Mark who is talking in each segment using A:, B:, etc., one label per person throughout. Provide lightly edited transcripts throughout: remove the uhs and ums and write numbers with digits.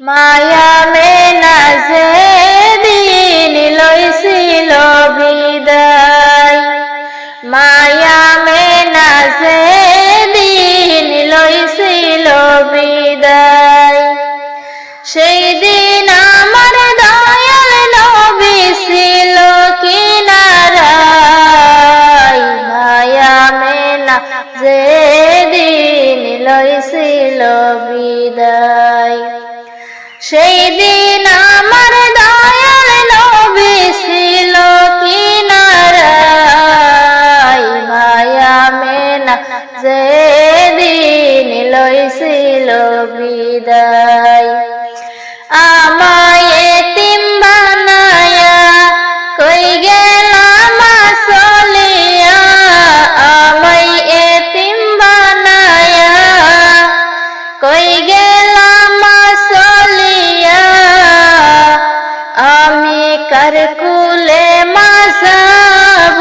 A: মায়া মেনা যেদিন লইছিল বিদায়, মায়া মেনা যেদিন লইছিল বিদায়, সেই দিন আমার দয়াল নবী ছিল কিনারায়। মায়া মেনা যেদিন লইছিল বিদায়, সেই দিন আমার দয়াল নবী ছিল কিনারায়। মায়া মেনা যেদিন লইছিল বিদায়, আমায় এতিম বানায়া কই গেলাম চলিয়া, আমায় এতিম বানায়া কই গেলাম চলিয়া, আমি কার কুলে মা যাব,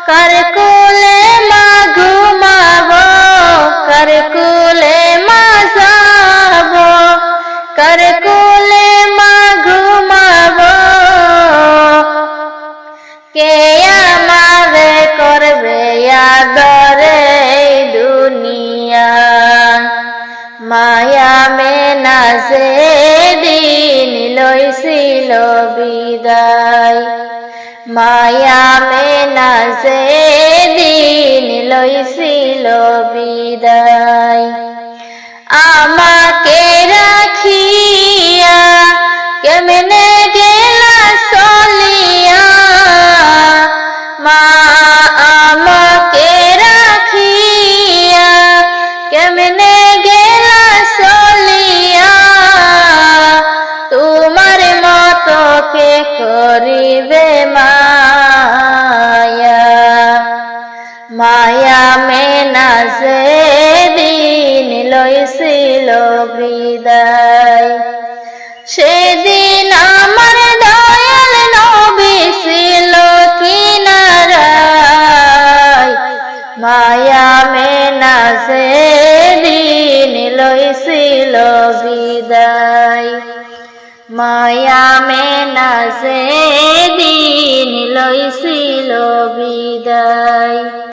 A: কার কুলে মা ঘুমাবো, কার কুলে মা যাব, কার কুলে মা ঘুমাবো, কে আমারে করবে আদরে দুনিয়া। মায়া মেনা যেদিন লইছিল বিদায়, মায়া মেনা যেদিন লইছিল বিদায়, আমাকে রাখিয়া কেমনে গেলা চলিয়া, মা আমাকে রাখিয়া কেমনে গেলা চলিয়া, তোমার মতো কে করিবে মায়া। মায়া মেনা যেদিন লইছিল বিদায়, সেদিন আমার দয়াল নবী ছিল কিনারায়। মায়া মেনা যেদিন লইছিল বিদায়, মায়া মেনা যেদিন লইছিল বিদায়।